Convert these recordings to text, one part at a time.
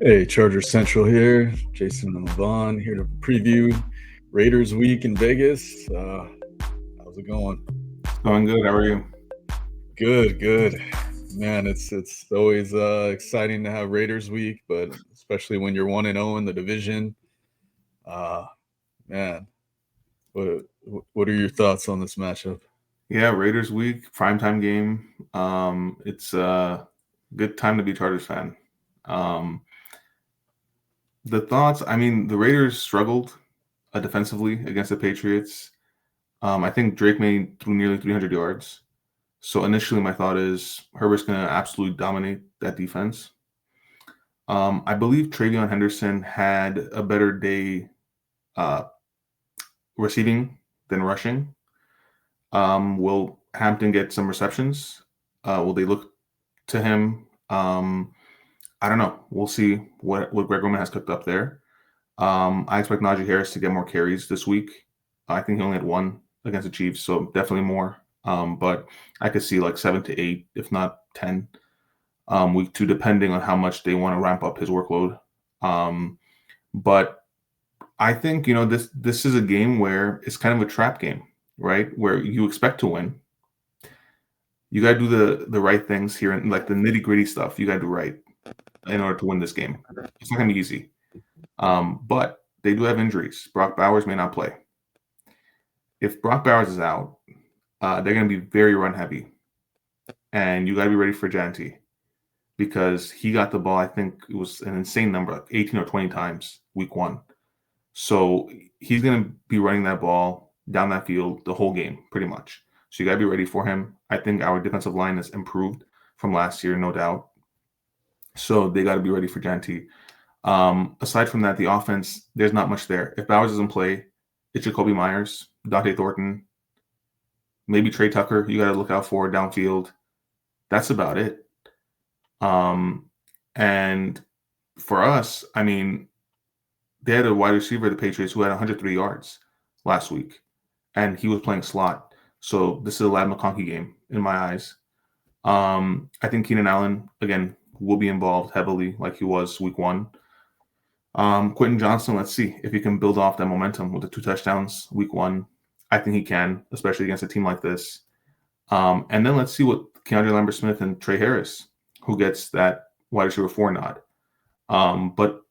Hey, Charger Central here. Jason and Levon here to preview Raiders week in Vegas. How's it going? Going good. How are you? Good, good. Man, it's always exciting to have Raiders week, but especially when you're 1-0 in the division. Uh, man, what what are your thoughts on this matchup? Yeah, Raiders week, primetime game. It's a good time to be a Chargers fan. Um, the thoughts, I mean, the Raiders struggled defensively against the Patriots. I think Drake made threw nearly 300 yards. So initially, my thought is Herbert's going to absolutely dominate that defense. I believe Travion Henderson had a better day uh, receiving than rushing. Will Hampton get some receptions? Will they look to him? I don't know. We'll see what Greg Roman has cooked up there. I expect Najee Harris to get more carries this week. I think he only had one against the Chiefs, so definitely more. But I could see like 7 to 8, if not 10, week 2, depending on how much they want to ramp up his workload. But I think this is a game where it's kind of a trap game, right? Where you expect to win. You got to do the right things here, and like the nitty gritty stuff. You got to do right in order to win this game. It's not gonna be easy. But they do have injuries. Brock Bowers may not play. If Brock Bowers is out, they're gonna be very run heavy, and you got to be ready for Janty because he got the ball. I think it was an insane number, like 18 or 20 times week 1. So he's gonna be running that ball down that field the whole game, pretty much. So you got to be ready for him. I think our defensive line has improved from last year, no doubt. So they got to be ready for Janty. Aside from that, the offense, there's not much there. If Bowers doesn't play, it's Jacoby Myers, Dante Thornton, maybe Trey Tucker. You got to look out for downfield. That's about it. And for us, I mean, they had a wide receiver, the Patriots, who had 103 yards last week, and he was playing slot. So this is a Lad McConkey game in my eyes. I think Keenan Allen, again, will be involved heavily like he was week 1. Quentin Johnson, let's see if he can build off that momentum with the 2 touchdowns week 1. I think he can, especially against a team like this. And then let's see what Keandre Lambert-Smith and Trey Harris, who gets that wide receiver 4 nod. But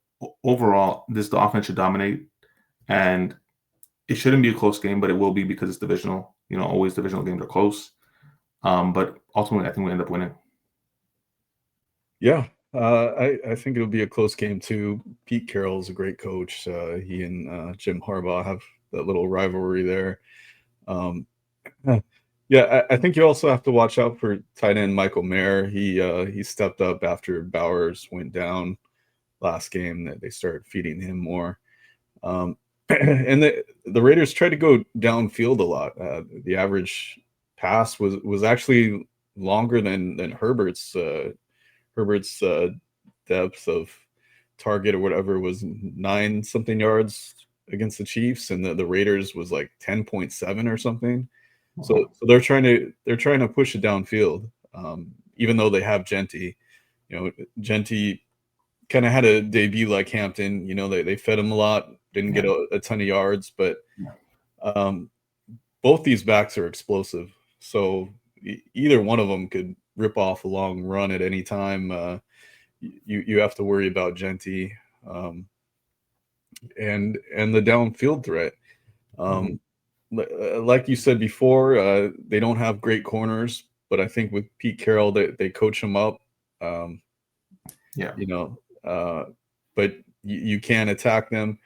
overall, the offense should dominate, and it shouldn't be a close game, but it will be because it's divisional. Always divisional games are close. But ultimately, I think we end up winning. Yeah, I think it'll be a close game too. Pete Carroll is a great coach. He and Jim Harbaugh have that little rivalry there. Um, yeah, I think you also have to watch out for tight end Michael Mayer. He stepped up after Bowers went down last game. That they started feeding him more. And the Raiders tried to go downfield a lot. The average pass was actually longer than Herbert's. Herbert's depth of target or whatever was 9 something yards against the Chiefs, and the Raiders was like 10.7 or something. So they're trying to push it downfield, even though they have Jeanty. Jeanty kind of had a debut like Hampton. They fed him a lot, didn't get a ton of yards, but both these backs are explosive. So either one of them could rip off a long run at any time. You have to worry about Jeanty and the downfield threat. Like you said before, they don't have great corners, but I think with Pete Carroll, they coach them up. Yeah. But you can attack them.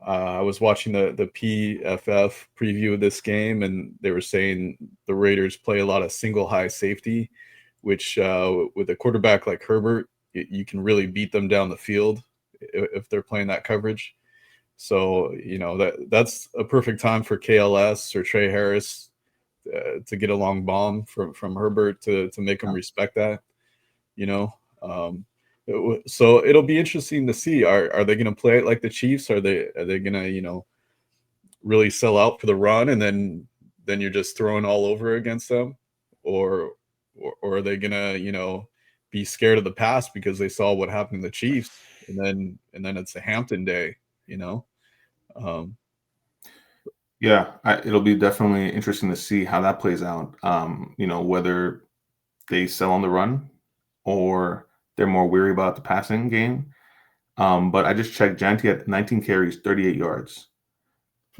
I was watching the PFF preview of this game, and they were saying the Raiders play a lot of single high safety, which with a quarterback like Herbert, you can really beat them down the field if they're playing that coverage. So that's a perfect time for KLS or Trey Harris to get a long bomb from Herbert to make them respect that. So it'll be interesting to see. Are they going to play it like the Chiefs? Are they going to really sell out for the run and then you're just throwing all over against them, or are they going to be scared of the pass because they saw what happened to the Chiefs and then it's a Hampton day, you know. Um, Yeah, it'll be definitely interesting to see how that plays out. Whether they sell on the run or they're more weary about the passing game. But I just checked. Janty had 19 carries, 38 yards.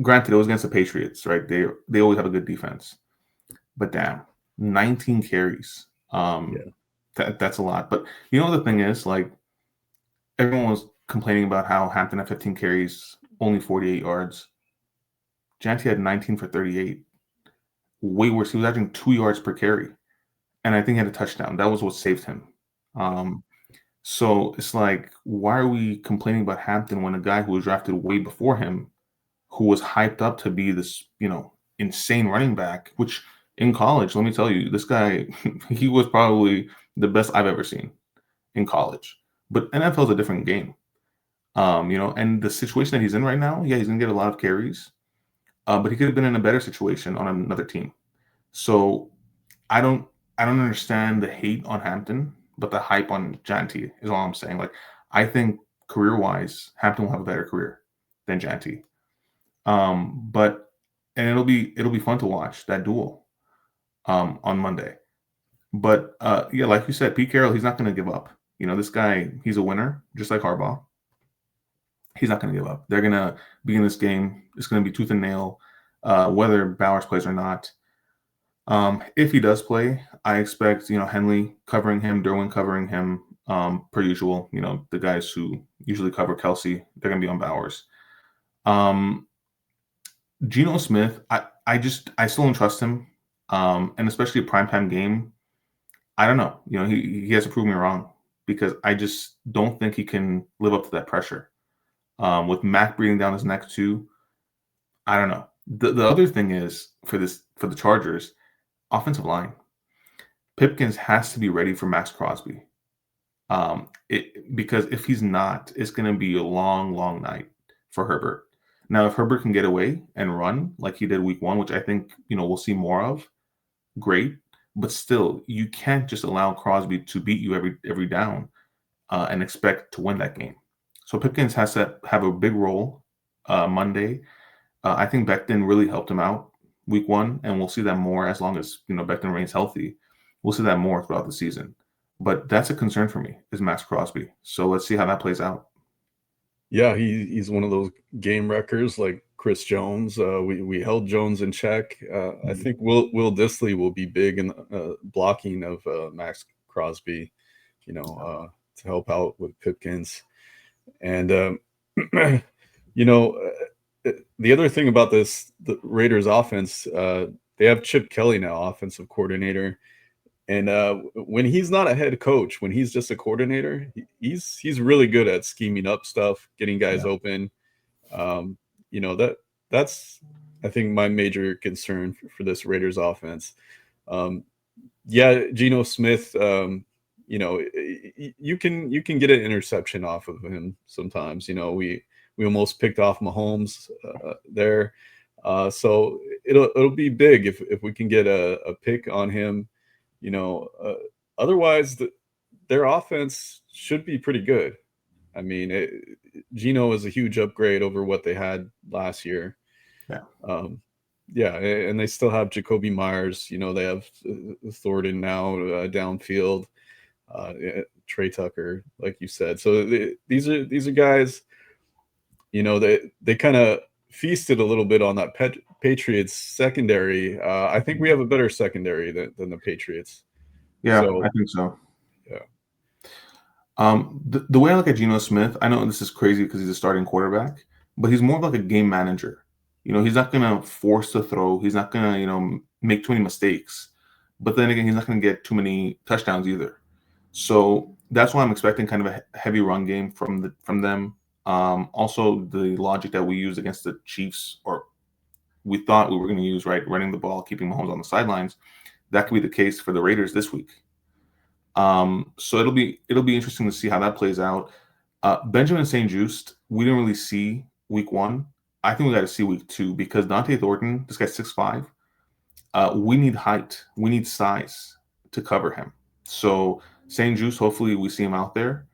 Granted, it was against the Patriots, right? They always have a good defense. But damn, 19 carries. yeah, That's a lot. But the thing is, like, everyone was complaining about how Hampton had 15 carries, only 48 yards. Janty had 19 for 38. Way worse. He was averaging 2 yards per carry. And I think he had a touchdown. That was what saved him. Um, so it's like, why are we complaining about Hampton when a guy who was drafted way before him, who was hyped up to be this, insane running back, which in college, let me tell you, this guy, he was probably the best I've ever seen in college. But NFL is a different game. And the situation that he's in right now, yeah, he's gonna get a lot of carries, but he could have been in a better situation on another team. So I don't I don't understand the hate on Hampton, but the hype on Janty is all I'm saying. Like, I think career wise, Hampton will have a better career than Janty. But and it'll be fun to watch that duel on Monday. But yeah, like you said, Pete Carroll, he's not going to give up. This guy, he's a winner, just like Harbaugh. He's not going to give up. They're going to be in this game. It's going to be tooth and nail, whether Bowers plays or not. If he does play, I expect Henley covering him, Derwin covering him, per usual. The guys who usually cover Kelsey, they're going to be on Bowers. Geno Smith, I still don't trust him, and especially a primetime game. I don't know. He has to prove me wrong because I just don't think he can live up to that pressure. With Mac breathing down his neck too, I don't know. The other thing is for the Chargers, offensive line. Pipkins has to be ready for Max Crosby. Because if he's not, it's going to be a long, long night for Herbert. Now, if Herbert can get away and run like he did week 1, which I think we'll see more of, great. But still, you can't just allow Crosby to beat you every down and expect to win that game. So Pipkins has to have a big role Monday. I think Becton really helped him out week 1, and we'll see that more as long as Becton remains healthy. We'll see that more throughout the season. But that's a concern for me, is Max Crosby. So let's see how that plays out. yeah, he's one of those game wreckers like Chris Jones. We held Jones in check. I think Will Dissly will be big in blocking of Max Crosby, to help out with Pipkins. And the other thing about the Raiders offense, they have Chip Kelly now, offensive coordinator. And when he's not a head coach, when he's just a coordinator, he's really good at scheming up stuff, getting guys open. That's I think my major concern for this Raiders offense. Yeah, Geno Smith. You can get an interception off of him sometimes. We almost picked off Mahomes there, so it'll be big if we can get a pick on him. Otherwise, their offense should be pretty good. I mean, Geno is a huge upgrade over what they had last year. Yeah. Yeah, and they still have Jacoby Myers. They have Thornton now downfield. Trey Tucker, like you said. So these are guys. They kind of feasted a little bit on that Patriots secondary. I think we have a better secondary than the Patriots. Yeah, So, I think so. yeah. The way I look at Geno Smith, I know this is crazy because he's a starting quarterback, but he's more of like a game manager. He's not going to force the throw. He's not going to, make too many mistakes. But then again, he's not going to get too many touchdowns either. So that's why I'm expecting kind of a heavy run game from them. Also, the logic that we used against the Chiefs, or we thought we were going to use, right, running the ball, keeping Mahomes on the sidelines, that could be the case for the Raiders this week. So it'll be interesting to see how that plays out. Benjamin St-Juste, we didn't really see week 1. I think we got to see week 2 because Dante Thornton, this guy's 6'5". We need height, we need size to cover him. So St-Juste, hopefully we see him out there.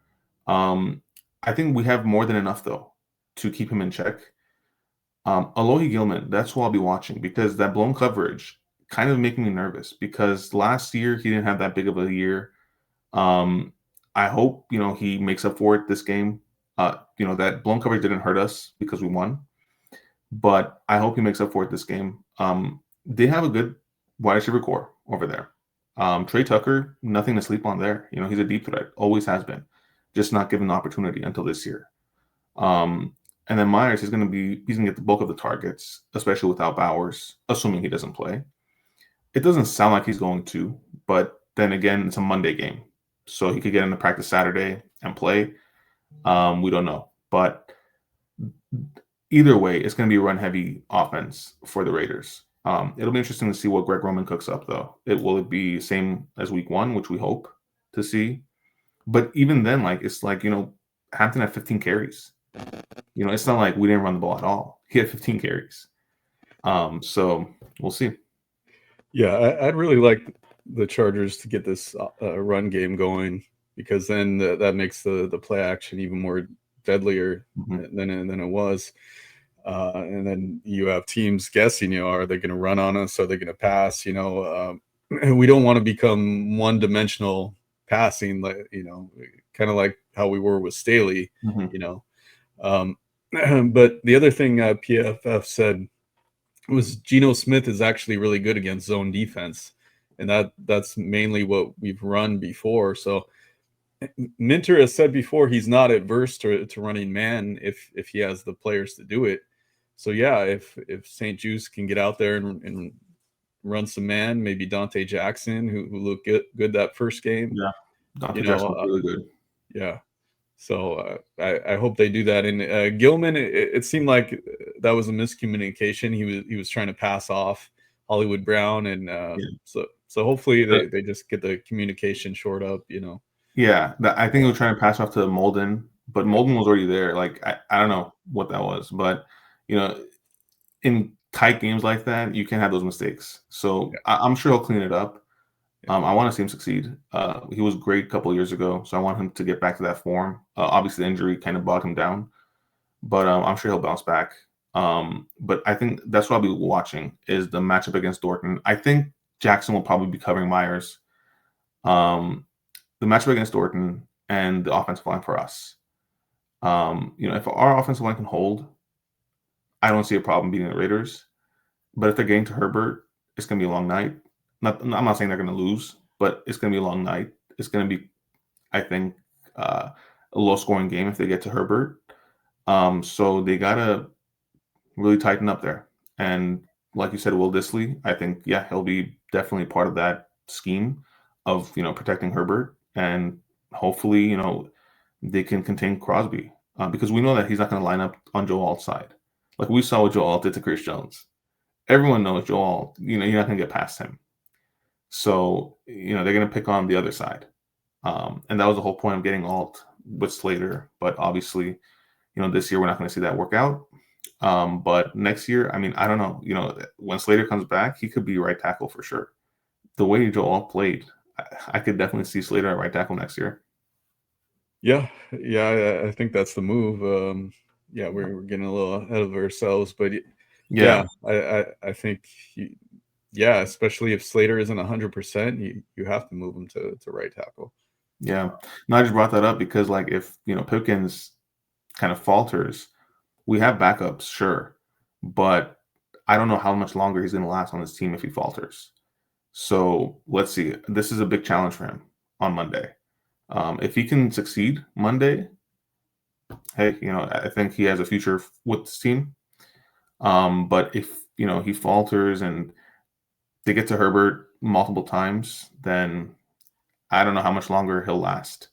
I think we have more than enough though to keep him in check. Alohi Gilman, that's who I'll be watching because that blown coverage kind of making me nervous because last year he didn't have that big of a year. Um, I hope he makes up for it this game. That blown coverage didn't hurt us because we won, but I hope he makes up for it this game. They have a good wide receiver core over there. Trey Tucker, nothing to sleep on there. He's a deep threat, always has been, just not given the opportunity until this year. And then Myers, he's gonna get the bulk of the targets, especially without Bowers, assuming he doesn't play. It doesn't sound like he's going to, but then again, it's a Monday game, so he could get into practice Saturday and play. We don't know, but either way, it's going to be a run-heavy offense for the Raiders. It'll be interesting to see what Greg Roman cooks up, though. Will it be same as Week 1, which we hope to see? But even then, it's like Hampton had 15 carries. It's not like we didn't run the ball at all. He had 15 carries. So we'll see. Yeah, I'd really like the Chargers to get this run game going because then that makes the play action even more deadlier than it was. And then you have teams guessing, are they going to run on us? Are they going to pass? We don't want to become one-dimensional passing, kind of like how we were with Staley, But the other thing PFF said was Geno Smith is actually really good against zone defense, and that's mainly what we've run before. So Minter has said before he's not adverse to running man if he has the players to do it. So yeah, if St. Juice can get out there and run some man, maybe Dante Jackson, who looked good that first game. Yeah, Dante Jackson really good. Yeah. So I hope they do that. And Gilman, it seemed like that was a miscommunication. He was trying to pass off Hollywood Brown, and so hopefully they just get the communication short up. Yeah, I think he was trying to pass off to Molden, but Molden was already there. I don't know what that was, but in tight games like that, you can't have those mistakes. So I'm sure he'll clean it up. I want to see him succeed. He was great a couple of years ago, so I want him to get back to that form. Obviously, the injury kind of bogged him down, but I'm sure he'll bounce back. But I think that's what I'll be watching is the matchup against Dorton. I think Jackson will probably be covering Myers. The matchup against Dorton and the offensive line for us. If our offensive line can hold, I don't see a problem beating the Raiders. But if they're getting to Herbert, it's going to be a long night. I'm not saying they're going to lose, but it's going to be a long night. It's going to be, I think, a low-scoring game if they get to Herbert. So they got to really tighten up there. And like you said, Will Dissly, I think, he'll be definitely part of that scheme of, protecting Herbert. And hopefully, they can contain Crosby because we know that he's not going to line up on Joe Alt's side. Like we saw what Joe Alt did to Chris Jones. Everyone knows Joe Alt, you're not going to get past him. So, they're going to pick on the other side. And that was the whole point of getting Alt with Slater. But obviously, this year we're not going to see that work out. But next year, I don't know. When Slater comes back, he could be right tackle for sure. The way Joe Alt played, I could definitely see Slater at right tackle next year. Yeah, I think that's the move. We're getting a little ahead of ourselves, but I think especially if Slater isn't 100%, you have to move him to right tackle. Yeah, no, I just brought that up because if Pipkins kind of falters, we have backups, sure, but I don't know how much longer he's going to last on this team if he falters. So let's see. This is a big challenge for him on Monday. If he can succeed Monday, hey, I think he has a future with this team. But if he falters and they get to Herbert multiple times, then I don't know how much longer he'll last.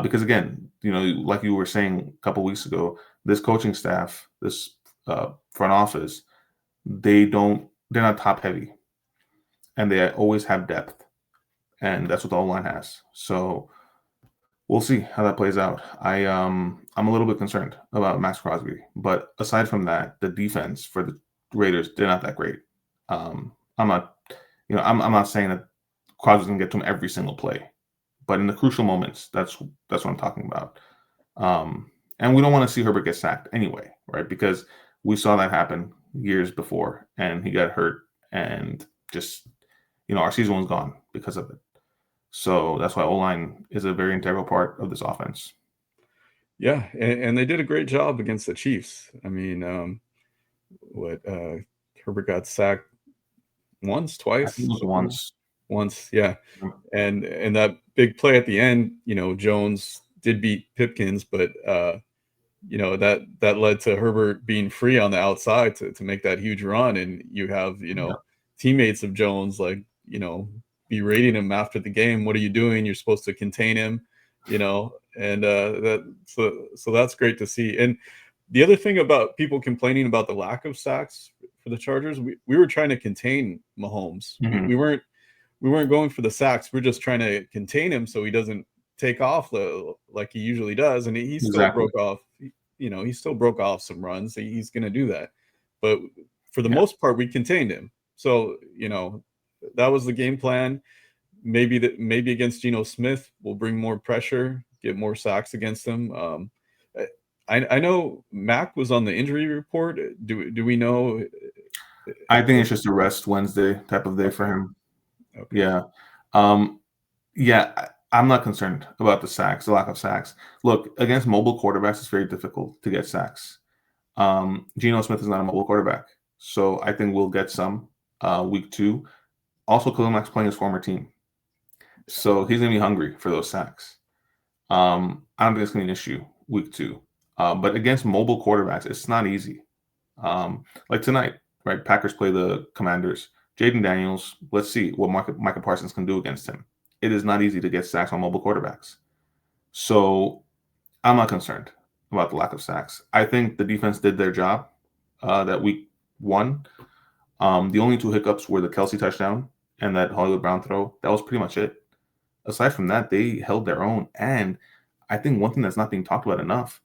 Because again, like you were saying a couple weeks ago, this coaching staff, this front office, they're not top heavy, and they always have depth, and that's what the O-line has. So we'll see how that plays out. I'm a little bit concerned about Max Crosby, but aside from that, the defense for the Raiders, they're not that great. I'm not saying that Crosby's gonna get to him every single play, but in the crucial moments, that's what I'm talking about. And we don't want to see Herbert get sacked anyway, right? Because we saw that happen years before, and he got hurt, and just, our season was gone because of it. So that's why O-line is a very integral part of this offense. Yeah, and they did a great job against the Chiefs. I mean, Herbert got sacked once, I think twice, it was once, yeah. And that big play at the end, Jones did beat Pipkins, but that led to Herbert being free on the outside to make that huge run, and you have teammates of Jones berating him after the game. What are you doing? You're supposed to contain him, and so that's great to see. And the other thing about people complaining about the lack of sacks for the Chargers, we were trying to contain Mahomes. Mm-hmm. We weren't going for the sacks. We're just trying to contain him so he doesn't take off like he usually does, and he still broke off. He still broke off some runs. He's going to do that, but for the most part, we contained him. So that was the game plan. Maybe against Geno Smith, we'll bring more pressure, get more sacks against him. I know Mac was on the injury report. Do we know? I think it's just a rest Wednesday type of day for him. Okay. Yeah. I'm not concerned about the lack of sacks. Look, against mobile quarterbacks, it's very difficult to get sacks. Geno Smith is not a mobile quarterback, so I think we'll get some week 2. Also, Khalil Mack's playing his former team, so he's going to be hungry for those sacks. I don't think it's going to be an issue week 2. But against mobile quarterbacks, it's not easy. Like tonight, right? Packers play the Commanders. Jaden Daniels, let's see what Micah Parsons can do against him. It is not easy to get sacks on mobile quarterbacks. So I'm not concerned about the lack of sacks. I think the defense did their job that week 1. The only 2 hiccups were the Kelsey touchdown and that Hollywood Brown throw. That was pretty much it. Aside from that, they held their own. And I think one thing that's not being talked about enough,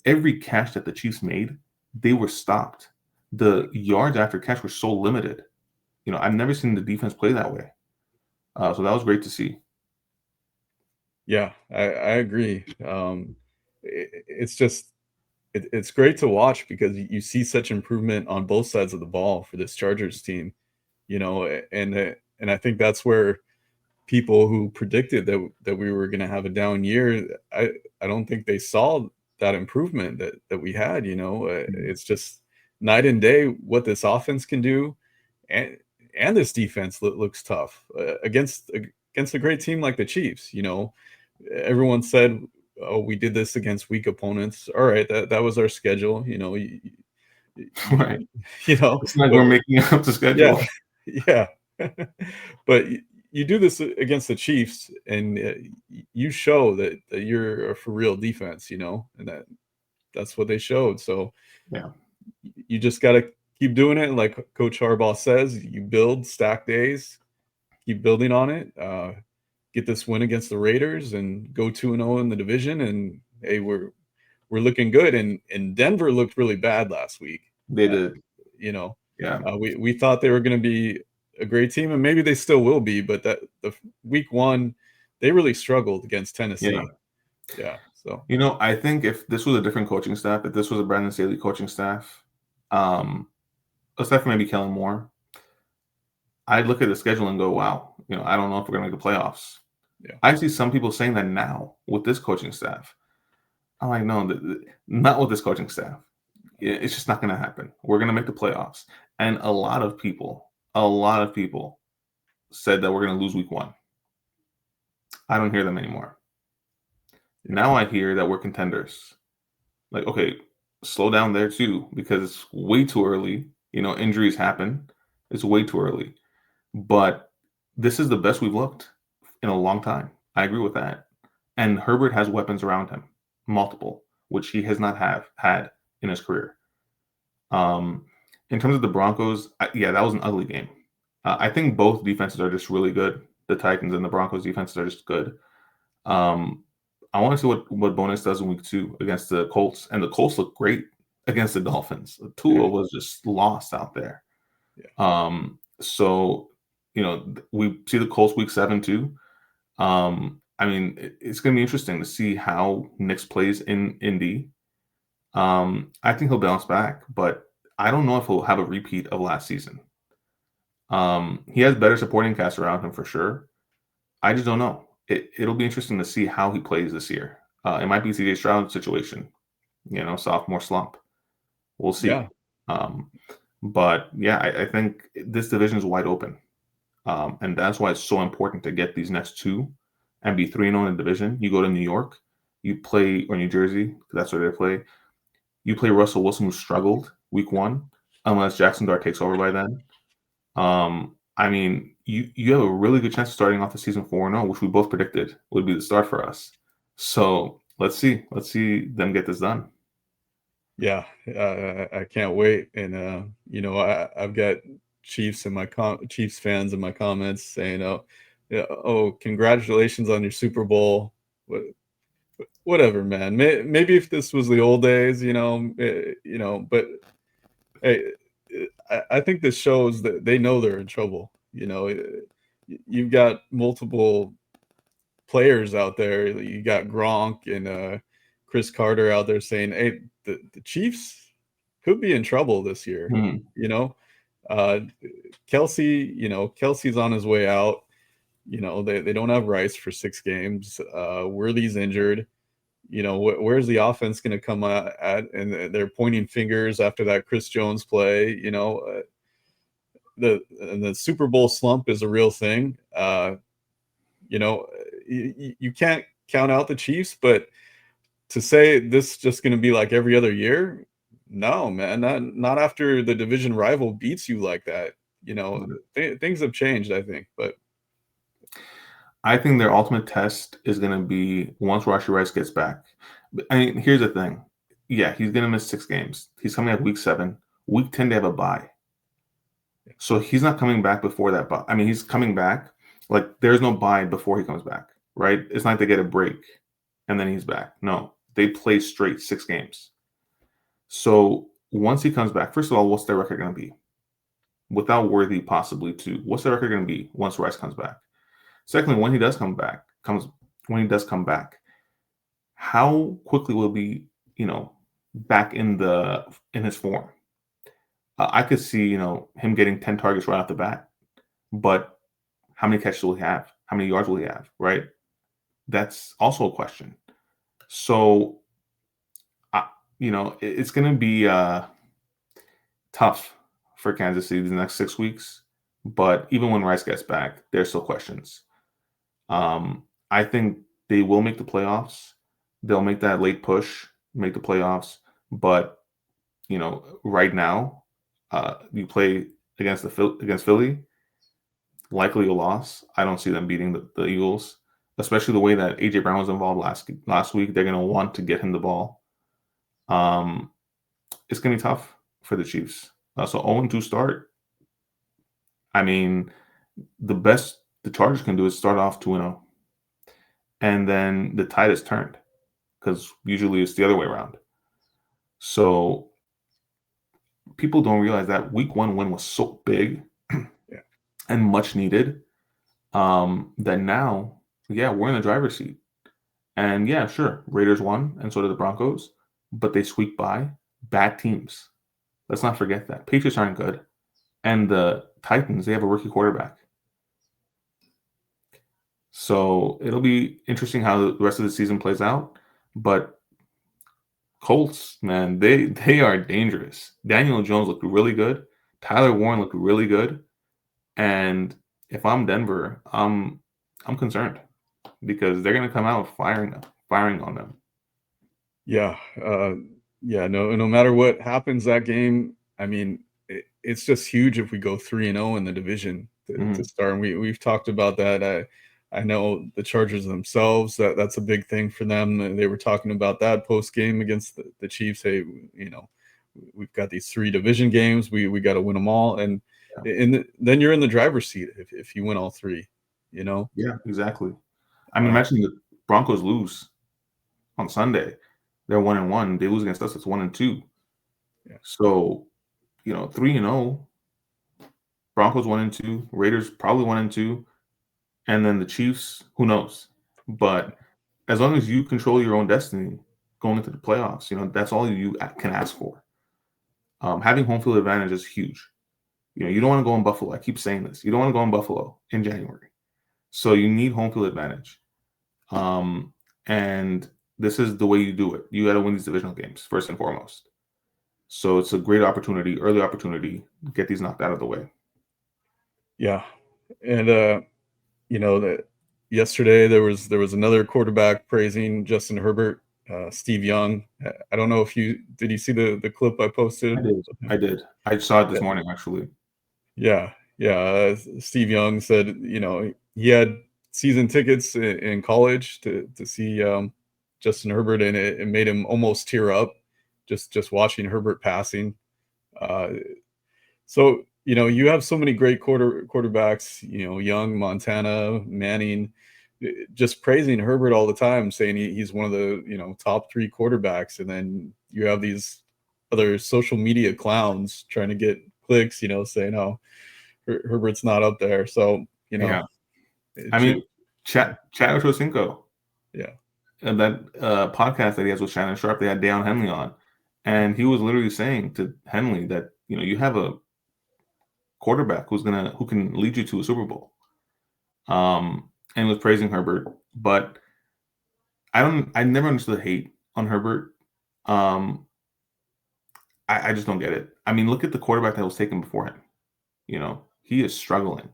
every catch that the Chiefs made, they were stopped. The yards after catch were so limited. I've never seen the defense play that way. So that was great to see. Yeah, I agree. It's just it's great to watch because you see such improvement on both sides of the ball for this Chargers team, and I think that's where people who predicted that we were going to have a down year, I don't think they saw that improvement that we had. It's just night and day what this offense can do, and this defense looks tough against a great team like the Chiefs. Everyone said, "Oh, we did this against weak opponents." All right, that was our schedule. Right. It's like we're making up the schedule. Yeah. But you do this against the Chiefs, and you show that you're a for real defense. And that's what they showed. So yeah, you just got to keep doing it. And like Coach Harbaugh says, you build stack days, keep building on it. Get this win against the Raiders and go 2-0 in the division. And hey, we're looking good. And Denver looked really bad last week. They did. Yeah. We thought they were going to be a great team, and maybe they still will be. But the week 1, they really struggled against Tennessee. Yeah. So I think if this was a different coaching staff, if this was a Brandon Staley coaching staff, aside from maybe Kellen Moore, I'd look at the schedule and go, wow, I don't know if we're going to make the playoffs. Yeah. I see some people saying that now with this coaching staff. I'm like, no, not with this coaching staff. It's just not going to happen. We're going to make the playoffs. And a lot of people said that we're going to lose week 1. I don't hear them anymore. Now I hear that we're contenders. Like, okay, slow down there too, because it's way too early. Injuries happen. It's way too early. But this is the best we've looked in a long time. I agree with that. And Herbert has weapons around him, multiple, which he has not had in his career. In terms of the Broncos, that was an ugly game. I think both defenses are just really good. The Titans and the Broncos defenses are just good. I want to see what Bonus does in week 2 against the Colts. And the Colts look great against the Dolphins. Tua was just lost out there. Yeah. So, we see the Colts week 7 too. It's going to be interesting to see how Knicks plays in Indy. I think he'll bounce back, but I don't know if he'll have a repeat of last season. He has better supporting cast around him for sure. I just don't know. It'll be interesting to see how he plays this year. It might be CJ Stroud situation, sophomore slump. We'll see. Yeah, Um, but yeah, I think this division is wide open. And that's why it's so important to get these next two and be 3-0 in the division. You go to New York, you play, or New Jersey, that's where they play. You play Russell Wilson, who struggled week 1, unless Jackson Dart takes over by then. I mean, you have a really good chance of starting off the season 4-0, which we both predicted would be the start for us. So let's see them get this done. yeah, I can't wait. And I've got Chiefs and Chiefs fans in my comments saying, "Oh, yeah, oh, congratulations on your Super Bowl." Whatever, man. Maybe if this was the old days, but hey, I think this shows that they know they're in trouble. You've got multiple players out there. You got Gronk and Chris Carter out there saying, "Hey, the Chiefs could be in trouble this year." Hmm. Uh, Kelsey's on his way out. They don't have Rice for 6 games. Worthy's injured. Where's the offense going to come at? And they're pointing fingers after that Chris Jones play. The Super Bowl slump is a real thing. You can't count out the Chiefs, but to say this is just going to be like every other year, no, man, not after the division rival beats you like that. Things have changed, I think, but I think their ultimate test is going to be once Rashee Rice gets back. I mean, here's the thing. Yeah, he's going to miss 6 games. He's coming out week 7. Week 10, they have a bye. So he's not coming back before that bye. I mean, he's coming back. Like, there's no bye before he comes back, right? It's not like they get a break and then he's back. No, they play straight 6 games. So once he comes back, first of all, what's their record going to be? Without Worthy possibly too, what's their record going to be once Rice comes back? Secondly, when he does come back, how quickly will he be, back in his form? I could see, him getting 10 targets right off the bat, but how many catches will he have? How many yards will he have? Right? That's also a question. So, it's going to be tough for Kansas City the next 6 weeks. But even when Rice gets back, there's still questions. I think they will make the playoffs. They'll make that late push, make the playoffs. But right now, you play against Philly, likely a loss. I don't see them beating the Eagles, especially the way that AJ Brown was involved last week. They're going to want to get him the ball. It's going to be tough for the Chiefs. So 0-2 start. I mean, the best the Chargers can do is start off 2-0. And then the tide is turned because usually it's the other way around. So people don't realize that week 1 win was so big yeah. and much needed that now, we're in the driver's seat. And yeah, sure, Raiders won and so did the Broncos, but they squeaked by bad teams. Let's not forget that. Patriots aren't good. And the Titans, they have a rookie quarterback. So it'll be interesting how the rest of the season plays out. But Colts, man, they are dangerous. Daniel Jones looked really good. Tyler Warren looked really good. And if I'm Denver, I'm concerned because they're going to come out firing on them. Yeah, no matter what happens that game, I mean, it's just huge if we go 3-0 in the division to start. And we've talked about that. I know the Chargers themselves, that's a big thing for them. They were talking about that post game against the Chiefs. Hey, we've got these 3 division games. We got to win them all, and then you're in the driver's seat if you win all 3. Yeah, exactly. I mean, imagine the Broncos lose on Sunday. They're 1-1. They lose against us. It's 1-2. Yeah. So, 3-0. Broncos 1-2. Raiders probably 1-2. And then the Chiefs, who knows? But as long as you control your own destiny, going into the playoffs. That's all you can ask for. Having home field advantage is huge. You don't want to go in Buffalo. I keep saying this. You don't want to go in Buffalo in January. So you need home field advantage. And this is the way you do it. You got to win these divisional games first and foremost. So it's a great opportunity, early opportunity, to get these knocked out of the way. Yeah. And, that yesterday there was another quarterback praising Justin Herbert, Steve Young. I don't know if did you see the clip I posted? I did. I saw it this morning, actually. Yeah. Yeah. Steve Young said, he had season tickets in college to see Justin Herbert, and it made him almost tear up just watching Herbert passing. So you have so many great quarterbacks, Young, Montana, Manning, just praising Herbert all the time, saying he's one of the top 3 quarterbacks, and then you have these other social media clowns trying to get clicks, saying, "Oh, Herbert's not up there." So Yeah. I mean, Chad Ochocinco. Yeah. And that podcast that he has with Shannon Sharp, they had Deion Henley on, and he was literally saying to Henley that you have a quarterback who can lead you to a Super Bowl, and was praising Herbert. But I never understood the hate on Herbert. I just don't get it. I mean, look at the quarterback that was taken before him. He is struggling,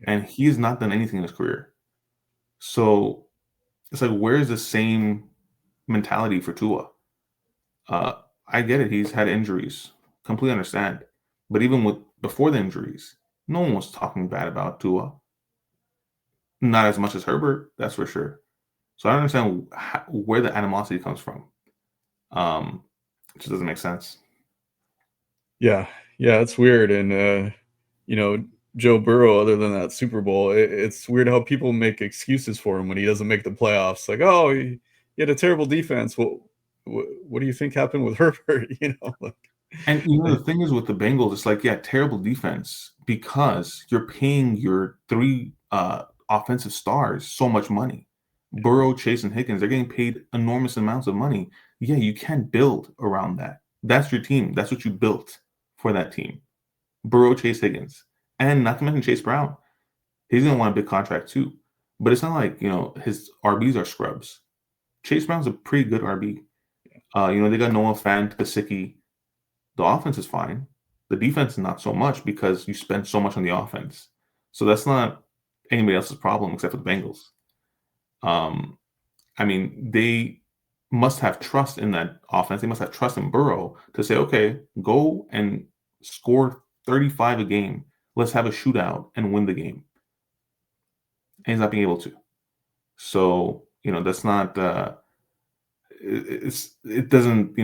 and he has not done anything in his career. So it's like, where is the same mentality for Tua? I get it. He's had injuries. Completely understand. But even before the injuries, no one was talking bad about Tua. Not as much as Herbert, that's for sure. So I don't understand where the animosity comes from. It just doesn't make sense. Yeah, it's weird. And Joe Burrow, other than that Super Bowl, it's weird how people make excuses for him when he doesn't make the playoffs. Like, oh, he had a terrible defense. Well, what do you think happened with Herbert? And the thing is with the Bengals, it's like, yeah, terrible defense because you're paying your 3 offensive stars so much money. Burrow, Chase, and Higgins, they're getting paid enormous amounts of money. Yeah, you can't build around that. That's your team. That's what you built for that team. Burrow, Chase, Higgins. And not to mention Chase Brown. He's going to want a big contract too. But it's not like, his RBs are scrubs. Chase Brown's a pretty good RB. They got Noah Fant, Gesicki. The offense is fine. The defense is not so much because you spend so much on the offense. So that's not anybody else's problem except for the Bengals. I mean, they must have trust in that offense. They must have trust in Burrow to say, okay, go and score 35 a game. Let's have a shootout and win the game. And he's not being able to. So, that's not, it doesn't,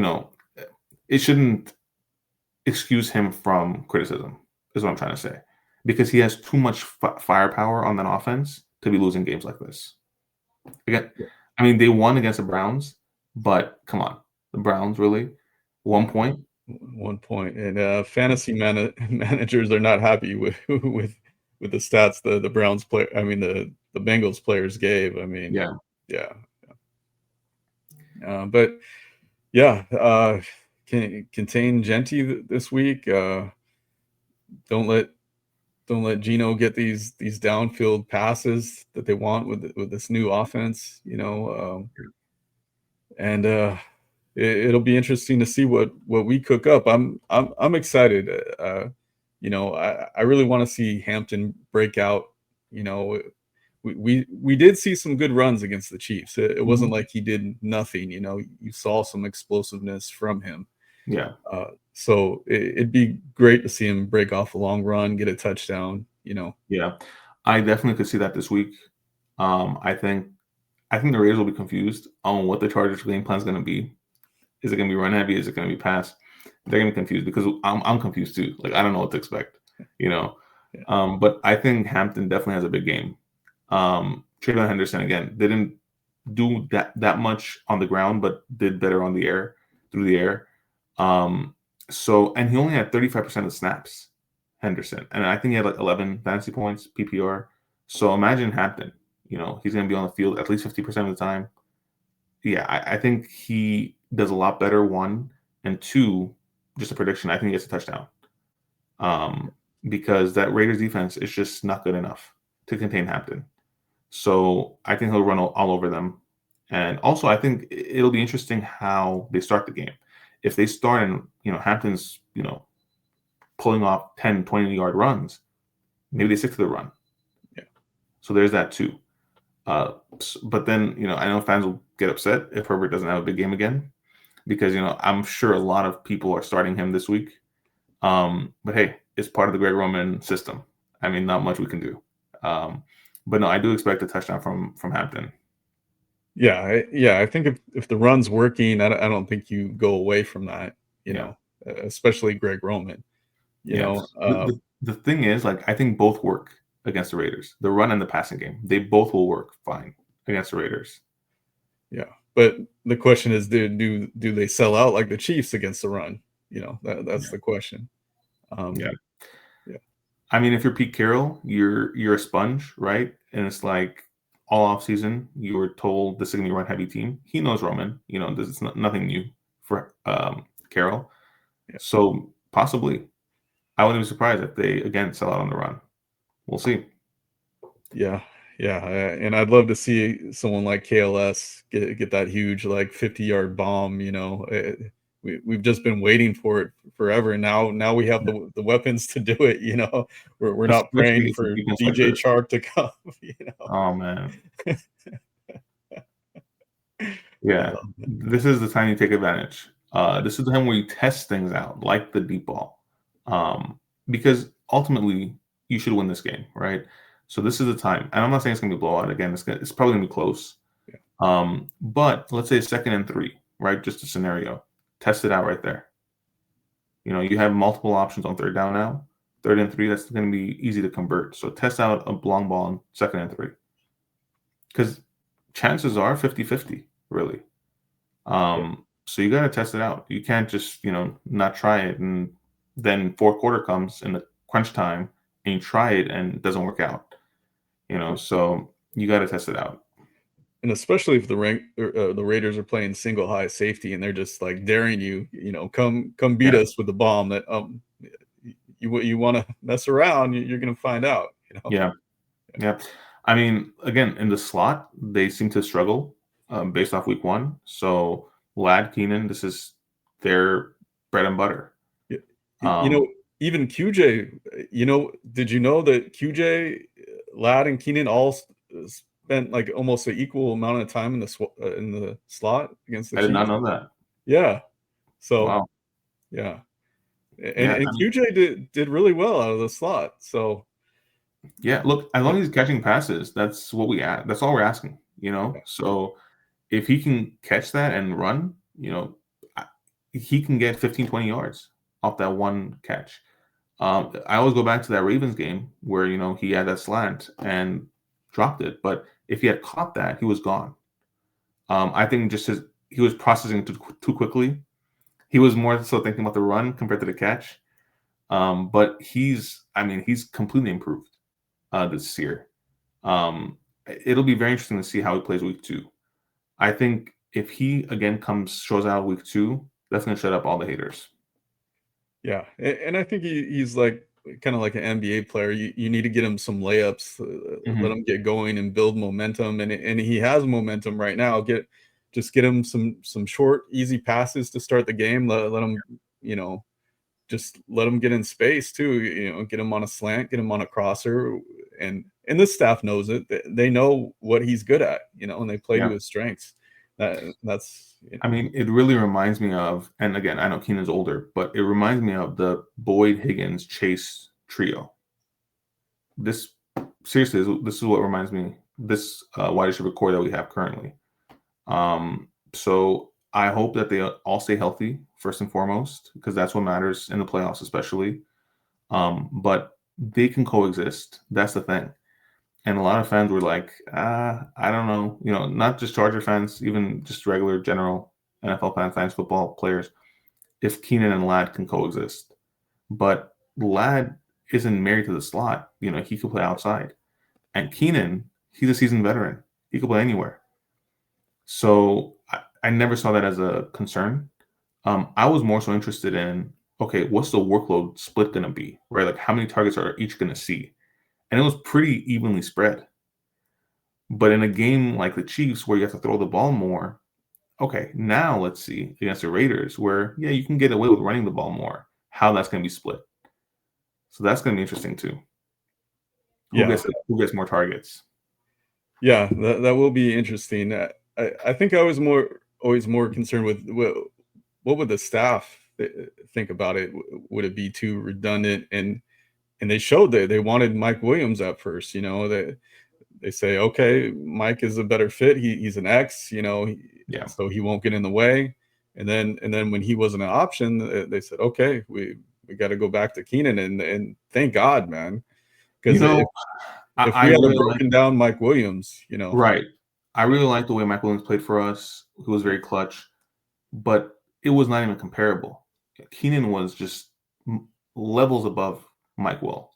it shouldn't excuse him from criticism, is what I'm trying to say. Because he has too much firepower on that offense to be losing games like this. Again, I mean, they won against the Browns, but come on. The Browns, really? 1 point? 1 point. And fantasy managers are not happy with the stats the Browns play. I mean, the Bengals players gave. I mean, yeah. But yeah, contain Jeanty this week. Don't let Geno get these downfield passes that they want with this new offense. And it'll be interesting to see what we cook up. I'm excited. I really want to see Hampton break out. We did see some good runs against the Chiefs. It wasn't like he did nothing. You saw some explosiveness from him. Yeah. So it'd be great to see him break off a long run, get a touchdown. Yeah, I definitely could see that this week. I think the Raiders will be confused on what the Chargers' game plan is going to be. Is it going to be run heavy? Is it going to be pass? They're going to be confused because I'm confused too. Like, I don't know what to expect. Yeah. But I think Hampton definitely has a big game. Trayvon Henderson again didn't do that much on the ground, but did better on the air, through the air. And he only had 35% of snaps, Henderson, and I think he had like 11 fantasy points PPR. So imagine Hampton. He's going to be on the field at least 50% of the time. yeah, I think he does a lot better, one, and two, just a prediction, I think he gets a touchdown. Because that Raiders defense is just not good enough to contain Hampton. So I think he'll run all over them. And also, I think it'll be interesting how they start the game. If they start and, Hampton's, pulling off 10, 20-yard runs, maybe they stick to the run. Yeah. So there's that too. But then, I know fans will get upset if Herbert doesn't have a big game again, because, I'm sure a lot of people are starting him this week. But hey, it's part of the Greg Roman system. I mean, not much we can do. But no, I do expect a touchdown from Hampton. Yeah, I think if the run's working, I don't think you go away from that, especially Greg Roman. Yes. The thing is, like, I think both work against the Raiders. The run and the passing game, they both will work fine against the Raiders. Yeah, but the question is, do they sell out like the Chiefs against the run? That's the question. Yeah. Yeah. I mean, if you're Pete Carroll, you're a sponge, right? And it's like all off season, you were told this is gonna be a run heavy team. He knows Roman. This is nothing new for Carroll. Yeah. So possibly, I wouldn't be surprised if they again sell out on the run. We'll see. Yeah, and I'd love to see someone like KLS get that huge, like, 50-yard bomb. We've just been waiting for it forever, and now we have the weapons to do it. We're not Especially praying against a for defense like DJ this. Chark to come. Oh man. Yeah, Oh, this is the time you take advantage. This is the time where you test things out, like the deep ball, because ultimately you should win this game, right? So this is the time, and I'm not saying it's going to be a blowout. Again, it's probably going to be close. Yeah. But let's say 2nd and 3, right? Just a scenario. Test it out right there. You have multiple options on 3rd down now. 3rd and 3, that's going to be easy to convert. So test out a long ball on 2nd and 3, because chances are 50-50, really. So you got to test it out. You can't just, not try it. And then 4th quarter comes in the crunch time and you try it and it doesn't work out, so you got to test it out. And especially if the Raiders are playing single high safety and they're just like daring you, come beat us with the bomb that, you want to mess around, you're going to find out, Yeah. I mean, again, in the slot, they seem to struggle based off week 1. So Ladd, Keenan, this is their bread and butter. Even QJ, did you know that QJ, Ladd, and Keenan all spent like almost an equal amount of time in the slot against the I Chiefs? did not know that. Yeah. So, wow. Yeah. And QJ did really well out of the slot. So, yeah, look, as long as he's catching passes, that's what that's all we're asking, So if he can catch that and run, he can get 15, 20 yards off that one catch. I always go back to that Ravens game where, he had that slant and dropped it. But if he had caught that, he was gone. I think just he was processing too quickly. He was more so thinking about the run compared to the catch. But he's completely improved this year. It'll be very interesting to see how he plays week 2. I think if he again shows out week 2, that's going to shut up all the haters. Yeah, and I think he's like kind of like an NBA player. You need to get him some layups, let him get going and build momentum, and he has momentum right now. Just get him some short, easy passes to start the game. Let him, just let him get in space too. Get him on a slant, get him on a crosser, and this staff knows it. They know what he's good at, and they play to his strengths. That's. I mean, it really reminds me of, and again, I know Keenan's older, but it reminds me of the Boyd, Higgins, Chase trio. This is what reminds me. This wide receiver core that we have currently. So I hope that they all stay healthy first and foremost, because that's what matters in the playoffs, especially. But they can coexist. That's the thing. And a lot of fans were like, I don't know, not just Charger fans, even just regular general NFL fans, fantasy football players, if Keenan and Ladd can coexist. But Ladd isn't married to the slot. He could play outside. And Keenan, he's a seasoned veteran. He could play anywhere. So I never saw that as a concern. I was more so interested in, okay, what's the workload split going to be, right? Like how many targets are each going to see? And it was pretty evenly spread. But in a game like the Chiefs, where you have to throw the ball more, okay, now let's see against the Raiders, where, yeah, you can get away with running the ball more, how that's going to be split. So that's going to be interesting too. Yeah, Who gets more targets? yeah, that will be interesting. I think I was always more concerned with what would the staff think about it? Would it be too redundant? And they showed that they wanted Mike Williams at first. They say, okay, Mike is a better fit. He's an X, Yeah. so he won't get in the way. And then when he wasn't an option, they said, okay, we got to go back to Keenan, and thank God, man, You because know, if I we had really like, broken down Mike Williams, right. I really like the way Mike Williams played for us. He was very clutch, but it was not even comparable. Keenan was just levels above Mike Will.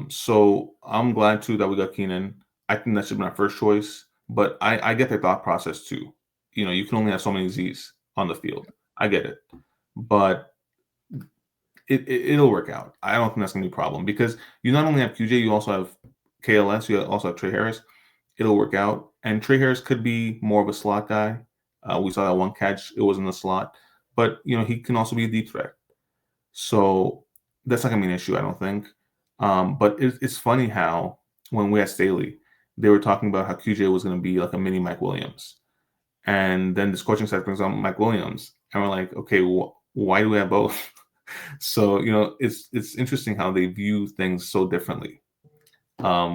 So I'm glad too that we got Keenan. I think that should have been our first choice, but I get their thought process too. You can only have so many Z's on the field. I get it, but it'll work out. I don't think that's gonna be a problem because you not only have QJ, you also have KLS, you also have Trey Harris. It'll work out, and Trey Harris could be more of a slot guy. We saw that one catch; it was in the slot, but he can also be a deep threat. So that's not gonna be an issue, I don't think. But it's funny how when we had Staley, they were talking about how QJ was gonna be like a mini Mike Williams, and then this coaching staff brings on Mike Williams, and we're like, okay, why do we have both? So it's interesting how they view things so differently,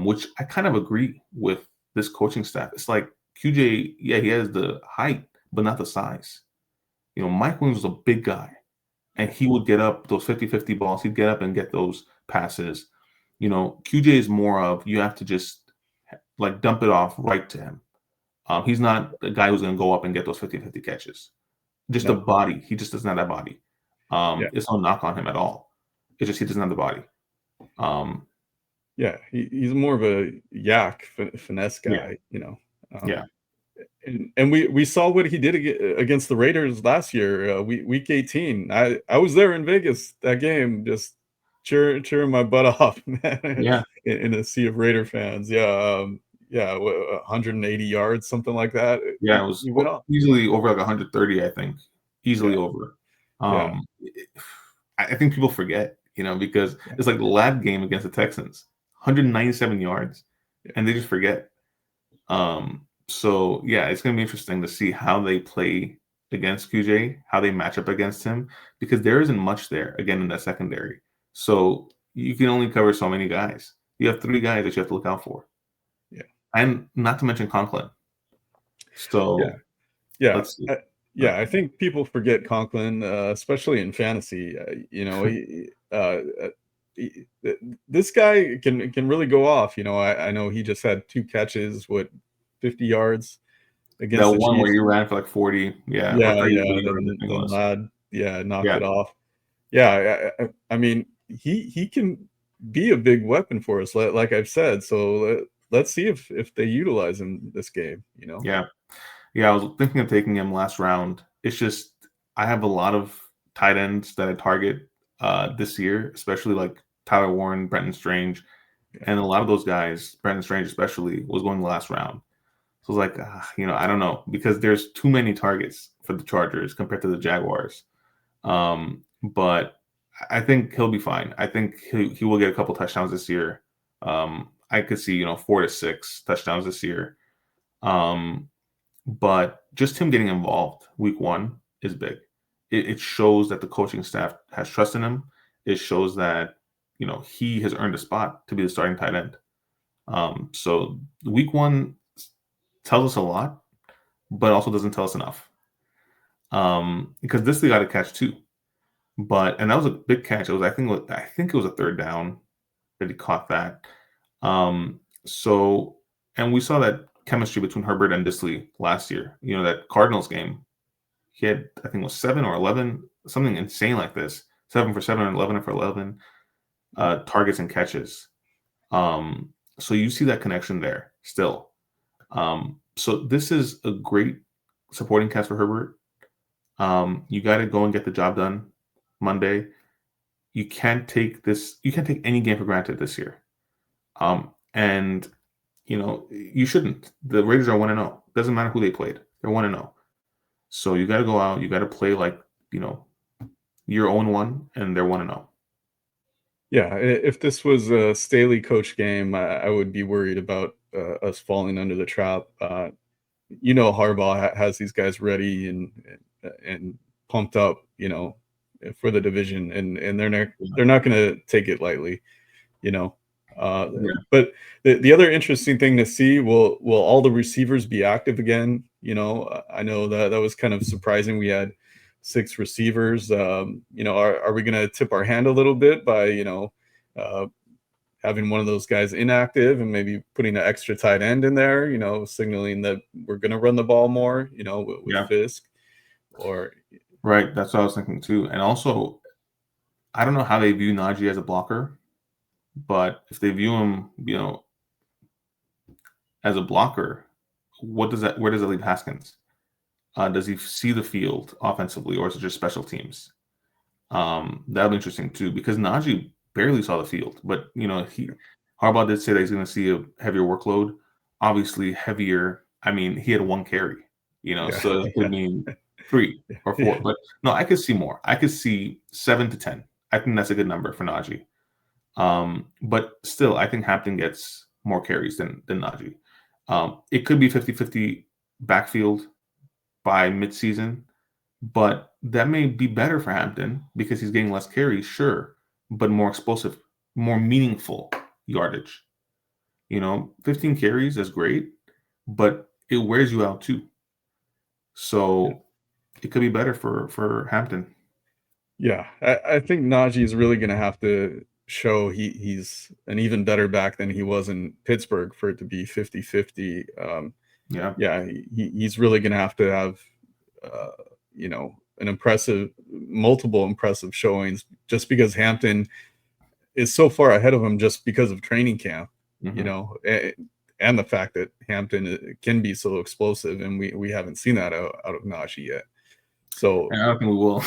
which I kind of agree with this coaching staff. It's like QJ, yeah, he has the height, but not the size. Mike Williams was a big guy, and he would get up those 50-50 balls. He'd get up and get those passes. QJ is more of, you have to just like dump it off right to him. He's not the guy who's going to go up and get those 50-50 catches. Just No. a body. He just doesn't have that body. Yeah. It's no knock on him at all. It's just he doesn't have the body. Yeah, he's more of a yak finesse guy, Yeah. And we saw what he did against the Raiders last year, week 18. I was there in Vegas that game, just cheering my butt off, man, Yeah. in a sea of Raider fans. Yeah, 180 yards, something like that. Yeah. It was He went off. easily over like 130, I think. Easily Yeah, over. yeah, I think people forget, because it's like the lab game against the Texans, 197 yards, and they just forget. So yeah, it's gonna be interesting to see how they play against QJ, how they match up against him, because there isn't much there again in that secondary. So you can only cover so many guys. You have 3 guys that you have to look out for, yeah, and not to mention Conklin. yeah, So yeah. let's see. Yeah, I think people forget Conklin, especially in fantasy. This guy can really go off. I know he just had 2 catches, 50 yards That against the one where Chiefs. you ran for like 40, yeah, or Yeah, 30, yeah. whatever the thing Then was. Ladd, yeah, knocked Yeah, it off. Yeah, I mean, he can be a big weapon for us, like I've said. So let's see if they utilize him this game. yeah. Yeah, I was thinking of taking him last round. It's just I have a lot of tight ends that I target this year, especially like Tyler Warren, Brenton Strange, and a lot of those guys, Brenton Strange especially, was going the last round. So I was like, I don't know, because there's too many targets for the Chargers compared to the Jaguars. But I think he'll be fine. I think he will get a couple touchdowns this year. I could see 4 to 6 touchdowns this year. But just him getting involved week 1 is big. It shows that the coaching staff has trust in him. It shows that he has earned a spot to be the starting tight end. So week 1 tells us a lot, but also doesn't tell us enough. Because this they got a catch too, and that was a big catch. It was I think it was a 3rd down that he caught that. So and we saw that chemistry between Herbert and Disley last year. That Cardinals game, he had I think it was 7 or 11, something insane like this. 7 for 7 and 11 for 11 targets and catches. So you see that connection there still. So this is a great supporting cast for Herbert. You got to go and get the job done Monday. You can't take any game for granted this year. And you shouldn't. The Raiders are 1-0. Doesn't matter who they played. They're 1-0. So you got to go out. You got to play like, you're 0-1 and they're 1-0. Yeah, if this was a Staley coach game, I would be worried about us falling under the trap. Harbaugh has these guys ready and pumped up, for the division, and they're not going to take it lightly, you know. Yeah. But the other interesting thing to see, will all the receivers be active again? I know that was kind of surprising. We had 6 receivers. Are we going to tip our hand a little bit by uh, having one of those guys inactive and maybe putting an extra tight end in there, signaling that we're going to run the ball more, with Fisk? Or right, that's what I was thinking too. And also, I don't know how they view Najee as a blocker, but if they view him, as a blocker, where does that leave Haskins? Does he see the field offensively, or is it just special teams? That'll be interesting too, because Najee barely saw the field, but Harbaugh did say that he's going to see a heavier workload. Obviously, heavier. I mean, he had 1 carry, so it could mean 3 or 4. Yeah. But no, I could see more. I could see 7 to 10. I think that's a good number for Najee. But still, I think Hampton gets more carries than Najee. It could be 50-50 backfield by midseason, but that may be better for Hampton because he's getting less carries, sure, but more explosive, more meaningful yardage. 15 carries is great, but it wears you out too. So it could be better for Hampton. Yeah, I think Najee is really going to have to show he's an even better back than he was in Pittsburgh for it to be 50-50. Yeah, he's really going to have multiple impressive showings, just because Hampton is so far ahead of him just because of training camp, and the fact that Hampton can be so explosive, and we haven't seen that out of Najee yet. So and I don't think we will.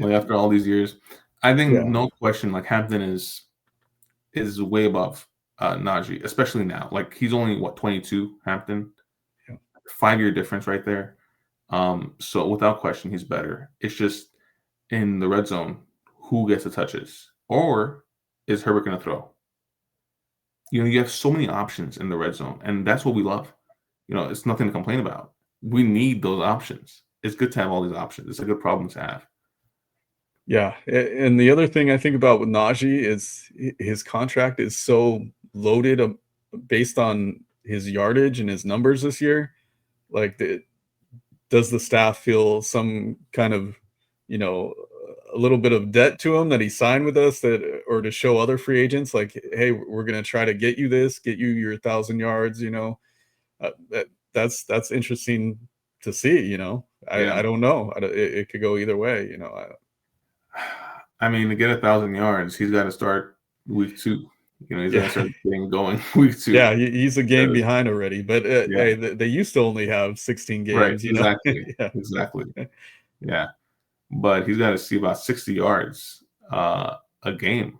After all these years, I think no question, like Hampton is way above Najee, especially now. Like he's only 22, Hampton, 5-year difference right there. So without question, he's better. It's just in the red zone, who gets the touches, or is Herbert going to throw? You have so many options in the red zone, and that's what we love. It's nothing to complain about. We need those options. It's good to have all these options. It's a good problem to have. Yeah, and the other thing I think about with Najee is his contract is so loaded based on his yardage and his numbers this year. Like, does the staff feel some kind of, a little bit of debt to him that he signed with us, or to show other free agents, like, hey, we're going to try to get you your 1,000 yards, that's interesting to see, I don't know. It could go either way, I mean, to get 1,000 yards, he's got to start week 2. He's got to start getting going week 2. Yeah, he's a game behind already. But hey, they used to only have 16 games. Right, exactly. Exactly. Yeah, but he's got to see about 60 yards a game.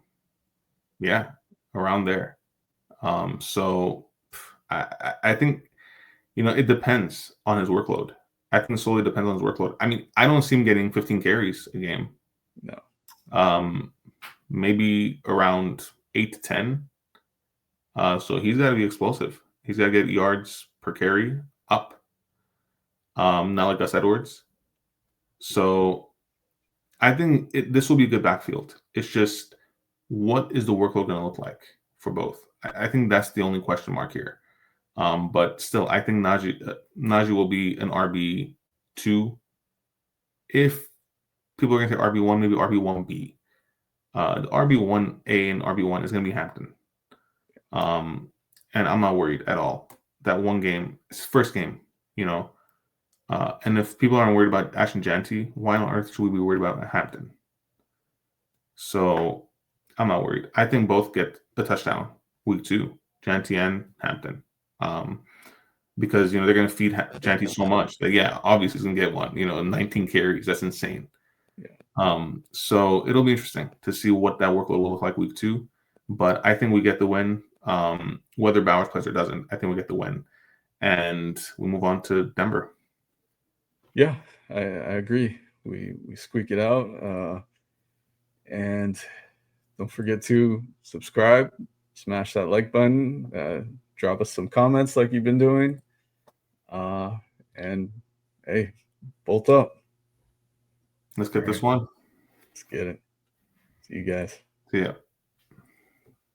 Yeah, around there. So I think it depends on his workload. I think it solely depends on his workload. I mean, I don't see him getting 15 carries a game. No. Maybe around 8 to 10. So he's got to be explosive. He's got to get yards per carry up. Not like Gus Edwards. So I think this will be a good backfield. It's just, what is the workload going to look like for both? I think that's the only question mark here. But still, I think Najee will be an RB2. If people are going to say RB1, maybe RB1B. The RB1A and RB1 is going to be Hampton. And I'm not worried at all. That one game, it's first game, and if people aren't worried about Ashton Jeanty, why on earth should we be worried about Hampton? So I'm not worried. I think both get the touchdown week 2, Jeanty and Hampton. because they're going to feed Janty so much that obviously he's going to get one. 19 carries, that's insane. Yeah. So it'll be interesting to see what that workload will look like week 2. But I think we get the win. Whether Bowers plays or doesn't, I think we get the win, and we move on to Denver. Yeah, I agree. We squeak it out, and don't forget to subscribe, smash that like button, drop us some comments like you've been doing, and hey, bolt up. Let's get this one. Let's get it. See you guys. See ya.